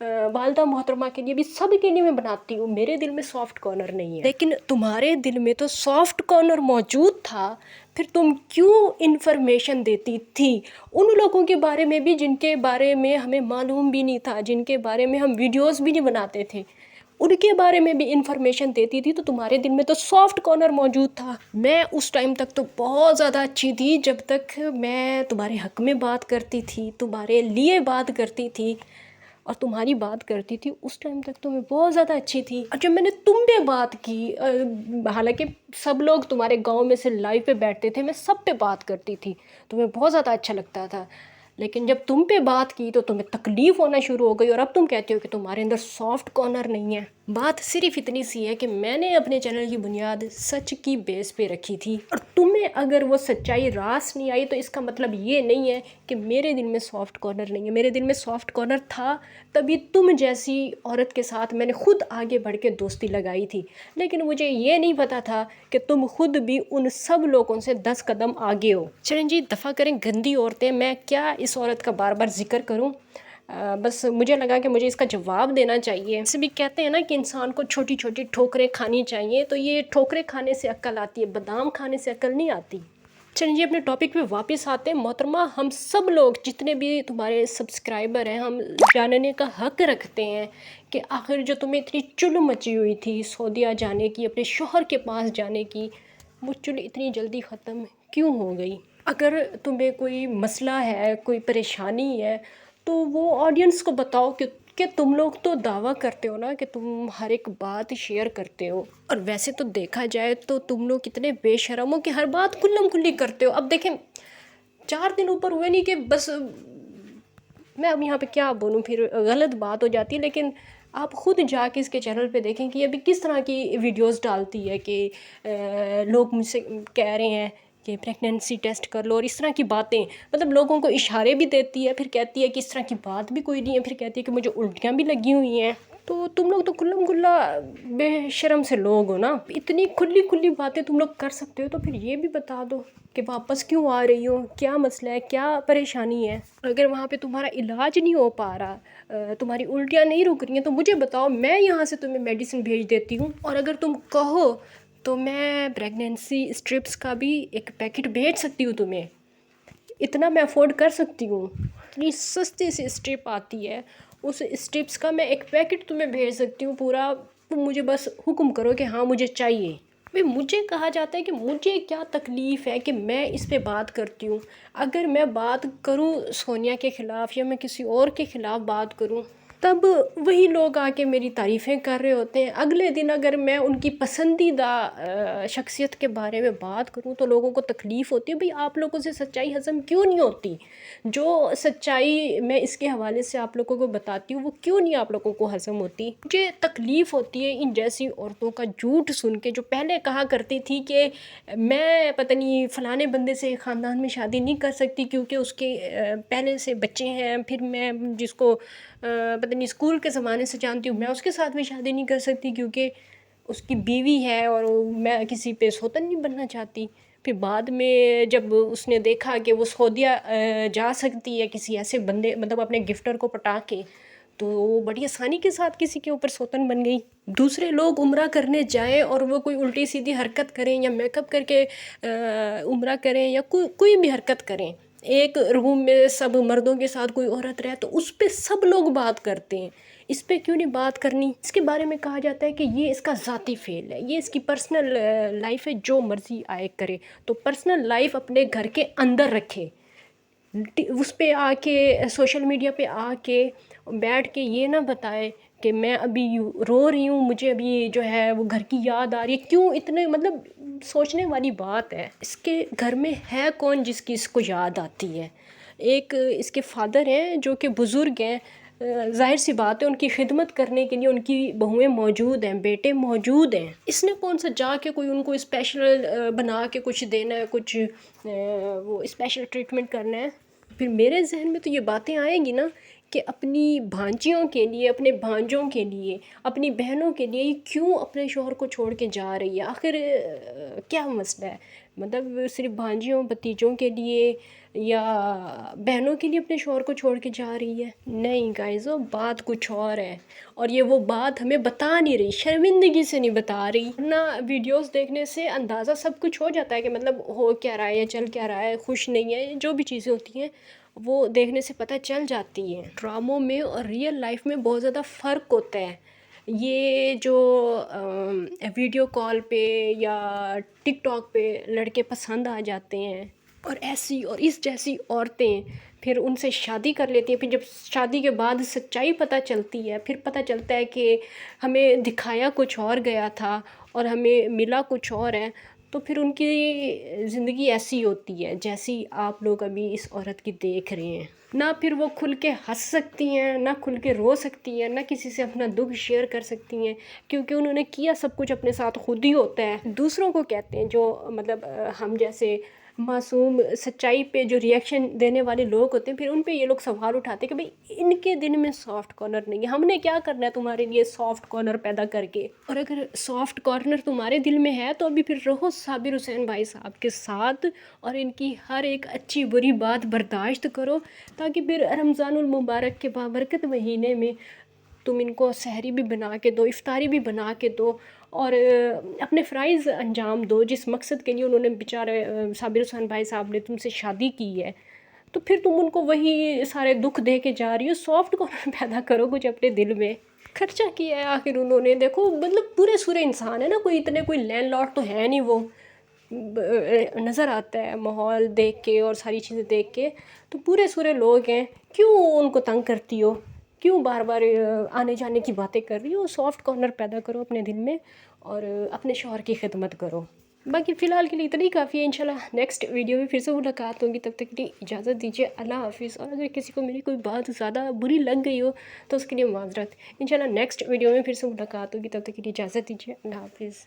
والدہ محترمہ کے لیے بھی، سب کے لیے میں بناتی ہوں، میرے دل میں سافٹ کارنر نہیں ہے، لیکن تمہارے دل میں تو سافٹ کارنر موجود تھا، پھر تم کیوں انفارمیشن دیتی تھی ان لوگوں کے بارے میں بھی جن کے بارے میں ہمیں معلوم بھی نہیں تھا، جن کے بارے میں ہم ویڈیوز بھی نہیں بناتے تھے، ان کے بارے میں بھی انفارمیشن دیتی تھی، تو تمہارے دل میں تو سافٹ کارنر موجود تھا۔ میں اس ٹائم تک تو بہت زیادہ اچھی تھی، جب تک میں تمہارے حق میں بات کرتی تھی، تمہارے لیے بات کرتی تھی اور تمہاری بات کرتی تھی، اس ٹائم تک تو میں بہت زیادہ اچھی تھی۔ اور جب میں نے تم پہ بات کی، حالانکہ سب لوگ تمہارے گاؤں میں سے لائیو پہ بیٹھتے تھے، میں سب پہ بات کرتی تھی، تمہیں بہت زیادہ اچھا لگتا تھا، لیکن جب تم پہ بات کی تو تمہیں تکلیف ہونا شروع ہو گئی، اور اب تم کہتے ہو کہ تمہارے اندر سافٹ کارنر نہیں ہے۔ بات صرف اتنی سی ہے کہ میں نے اپنے چینل کی بنیاد سچ کی بیس پہ رکھی تھی، اور تمہیں اگر وہ سچائی راس نہیں آئی تو اس کا مطلب یہ نہیں ہے کہ میرے دل میں سافٹ کارنر نہیں ہے، میرے دل میں سافٹ کارنر تھا، تبھی تم جیسی عورت کے ساتھ میں نے خود آگے بڑھ کے دوستی لگائی تھی، لیکن مجھے یہ نہیں پتا تھا کہ تم خود بھی ان سب لوگوں سے 10 قدم آگے ہو۔ چلیں جی، دفع کریں گندی عورتیں، میں کیا اس عورت کا بار بار ذکر کروں، بس مجھے لگا کہ مجھے اس کا جواب دینا چاہیے۔ ایسے بھی کہتے ہیں نا کہ انسان کو چھوٹی چھوٹی ٹھوکریں کھانی چاہیے، تو یہ ٹھوکریں کھانے سے عقل آتی ہے، بادام کھانے سے عقل نہیں آتی۔ چلیے جی، اپنے ٹاپک پہ واپس آتے ہیں۔ محترمہ، ہم سب لوگ جتنے بھی تمہارے سبسکرائبر ہیں، ہم جاننے کا حق رکھتے ہیں کہ آخر جو تمہیں اتنی چل مچی ہوئی تھی سعودیہ جانے کی، اپنے شوہر کے پاس جانے کی، وہ چل اتنی جلدی ختم کیوں ہو گئی؟ اگر تمہیں کوئی مسئلہ ہے، کوئی پریشانی ہے، تو وہ آڈینس کو بتاؤ کہ تم لوگ تو دعویٰ کرتے ہو نا کہ تم ہر ایک بات شیئر کرتے ہو، اور ویسے تو دیکھا جائے تو تم لوگ اتنے بے شرم ہو کہ ہر بات کھلم کھلی کرتے ہو۔ اب دیکھیں، 4 دن اوپر ہوئے نہیں کہ بس، میں اب یہاں پہ کیا بولوں، پھر غلط بات ہو جاتی ہے، لیکن آپ خود جا کے اس کے چینل پہ دیکھیں کہ ابھی کس طرح کی ویڈیوز ڈالتی ہے کہ لوگ مجھ سے کہہ رہے ہیں کہ پریگنینسی ٹیسٹ کر لو، اور اس طرح کی باتیں، مطلب لوگوں کو اشارے بھی دیتی ہے، پھر کہتی ہے کہ اس طرح کی بات بھی کوئی نہیں ہے، پھر کہتی ہے کہ مجھے الٹیاں بھی لگی ہوئی ہیں۔ تو تم لوگ تو کھلم کھلا بے شرم سے لوگ ہو نا، اتنی کھلی کھلی باتیں تم لوگ کر سکتے ہو، تو پھر یہ بھی بتا دو کہ واپس کیوں آ رہی ہو، کیا مسئلہ ہے، کیا پریشانی ہے۔ اگر وہاں پہ تمہارا علاج نہیں ہو پا رہا، تمہاری الٹیاں نہیں رک رہی ہیں، تو مجھے بتاؤ، میں یہاں سے تمہیں میڈیسن بھیج دیتی ہوں، اور اگر تم کہو تو میں پریگنینسی اسٹرپس کا بھی ایک پیکٹ بھیج سکتی ہوں تمہیں، اتنا میں افورڈ کر سکتی ہوں۔ اتنی سستی سی اسٹرپ آتی ہے، اس اسٹرپس کا میں ایک پیکٹ تمہیں بھیج سکتی ہوں پورا، تم مجھے بس حکم کرو کہ ہاں مجھے چاہیے۔ بھئی مجھے کہا جاتا ہے کہ مجھے کیا تکلیف ہے کہ میں اس پہ بات کرتی ہوں، اگر میں بات کروں سونیا کے خلاف یا میں کسی اور کے خلاف بات کروں، تب وہی لوگ آ کے میری تعریفیں کر رہے ہوتے ہیں۔ اگلے دن اگر میں ان کی پسندیدہ شخصیت کے بارے میں بات کروں تو لوگوں کو تکلیف ہوتی ہے۔ بھئی آپ لوگوں سے سچائی ہضم کیوں نہیں ہوتی؟ جو سچائی میں اس کے حوالے سے آپ لوگوں کو بتاتی ہوں، وہ کیوں نہیں آپ لوگوں کو ہضم ہوتی؟ مجھے تکلیف ہوتی ہے ان جیسی عورتوں کا جھوٹ سن کے، جو پہلے کہا کرتی تھی کہ میں پتہ نہیں فلانے بندے سے خاندان میں شادی نہیں کر سکتی کیونکہ اس کے پہلے سے بچے ہیں، پھر میں جس کو پتہ نہیں اسکول کے زمانے سے جانتی ہوں، میں اس کے ساتھ بھی شادی نہیں کر سکتی کیونکہ اس کی بیوی ہے اور میں کسی پہ سوتن نہیں بننا چاہتی۔ پھر بعد میں جب اس نے دیکھا کہ وہ سعودیہ جا سکتی ہے کسی ایسے بندے، مطلب اپنے گفٹر کو پٹا کے، تو وہ بڑی آسانی کے ساتھ کسی کے اوپر سوتن بن گئی۔ دوسرے لوگ عمرہ کرنے جائیں اور وہ کوئی الٹی سیدھی حرکت کریں یا میک اپ کر کے عمرہ کریں یا کوئی بھی حرکت کریں، ایک روم میں سب مردوں کے ساتھ کوئی عورت رہے تو اس پہ سب لوگ بات کرتے ہیں، اس پہ کیوں نہیں بات کرنی؟ اس کے بارے میں کہا جاتا ہے کہ یہ اس کا ذاتی فعل ہے، یہ اس کی پرسنل لائف ہے، جو مرضی آئے کرے، تو پرسنل لائف اپنے گھر کے اندر رکھے، اس پہ آ کے سوشل میڈیا پہ آ کے بیٹھ کے یہ نہ بتائے کہ میں ابھی رو رہی ہوں، مجھے ابھی جو ہے وہ گھر کی یاد آ رہی ہے۔ کیوں؟ اتنے مطلب سوچنے والی بات ہے۔ اس کے گھر میں ہے کون جس کی اس کو یاد آتی ہے؟ ایک اس کے فادر ہیں جو کہ بزرگ ہیں، ظاہر سی بات ہے ان کی خدمت کرنے کے لیے ان کی بہویں موجود ہیں، بیٹے موجود ہیں، اس نے کون سا جا کے کوئی ان کو اسپیشل بنا کے کچھ دینا ہے، کچھ وہ اسپیشل ٹریٹمنٹ کرنا ہے؟ پھر میرے ذہن میں تو یہ باتیں آئیں گی نا کہ اپنی بھانجیوں کے لیے، اپنے بھانجوں کے لیے، اپنی بہنوں کے لیے کیوں اپنے شوہر کو چھوڑ کے جا رہی ہے؟ آخر کیا مسئلہ ہے؟ مطلب صرف بھانجیوں بھتیجوں کے لیے یا بہنوں کے لیے اپنے شوہر کو چھوڑ کے جا رہی ہے؟ نہیں گائز، وہ بات کچھ اور ہے، اور یہ وہ بات ہمیں بتا نہیں رہی، شرمندگی سے نہیں بتا رہی، ورنہ ویڈیوز دیکھنے سے اندازہ سب کچھ ہو جاتا ہے کہ مطلب ہو کیا رہا ہے، چل کیا رہا ہے، خوش نہیں ہے، جو بھی چیزیں ہوتی ہیں وہ دیکھنے سے پتہ چل جاتی ہیں۔ ڈراموں میں اور ریئل لائف میں بہت زیادہ فرق ہوتا ہے۔ یہ جو ویڈیو کال پہ یا ٹک ٹاک پہ لڑکے پسند آ جاتے ہیں اور ایسی اور اس جیسی عورتیں پھر ان سے شادی کر لیتی ہیں، پھر جب شادی کے بعد سچائی پتہ چلتی ہے، پھر پتہ چلتا ہے کہ ہمیں دکھایا کچھ اور گیا تھا اور ہمیں ملا کچھ اور ہے، تو پھر ان کی زندگی ایسی ہوتی ہے جیسی آپ لوگ ابھی اس عورت کی دیکھ رہے ہیں۔ نہ پھر وہ کھل کے ہنس سکتی ہیں، نہ کھل کے رو سکتی ہیں، نہ کسی سے اپنا دکھ شیئر کر سکتی ہیں، کیونکہ انہوں نے کیا سب کچھ اپنے ساتھ خود ہی ہوتا ہے۔ دوسروں کو کہتے ہیں جو مطلب ہم جیسے معصوم سچائی پہ جو ریئیکشن دینے والے لوگ ہوتے ہیں، پھر ان پہ یہ لوگ سوال اٹھاتے ہیں کہ بھئی ان کے دل میں سافٹ کارنر نہیں ہے، ہم نے کیا کرنا ہے تمہارے لیے سافٹ کارنر پیدا کر کے؟ اور اگر سافٹ کارنر تمہارے دل میں ہے تو ابھی پھر رہو صابر حسین بھائی صاحب کے ساتھ اور ان کی ہر ایک اچھی بری بات برداشت کرو، تاکہ پھر رمضان المبارک کے بابرکت مہینے میں تم ان کو سحری بھی بنا کے دو، افطاری بھی بنا کے دو، اور اپنے فرائض انجام دو جس مقصد کے لیے انہوں نے بیچارے صابر حسین بھائی صاحب نے تم سے شادی کی ہے۔ تو پھر تم ان کو وہی سارے دکھ دے کے جا رہی ہو، سافٹ کارنر پیدا کرو کچھ اپنے دل میں۔ خرچہ کیا ہے آخر انہوں نے، دیکھو مطلب پورے سورے انسان ہے نا، کوئی اتنے کوئی لینڈ لارڈ تو ہے نہیں، وہ نظر آتا ہے ماحول دیکھ کے اور ساری چیزیں دیکھ کے، تو پورے سورے لوگ ہیں، کیوں ان کو تنگ کرتی ہو؟ کیوں بار بار آنے جانے کی باتیں کر رہی ہو؟ سافٹ کارنر پیدا کرو اپنے دل میں اور اپنے شوہر کی خدمت کرو۔ باقی فی الحال کے لیے اتنا ہی کافی ہے، انشاءاللہ نیکسٹ ویڈیو میں پھر سے ملاقات ہوگی، تب تک کے لیے اجازت دیجیے، اللہ حافظ۔ اور اگر کسی کو میری کوئی بات زیادہ بری لگ گئی ہو تو اس کے لیے معذرت، انشاءاللہ نیکسٹ ویڈیو میں پھر سے ملاقات ہوگی، تب تک کے لیے اجازت دیجیے، اللہ حافظ۔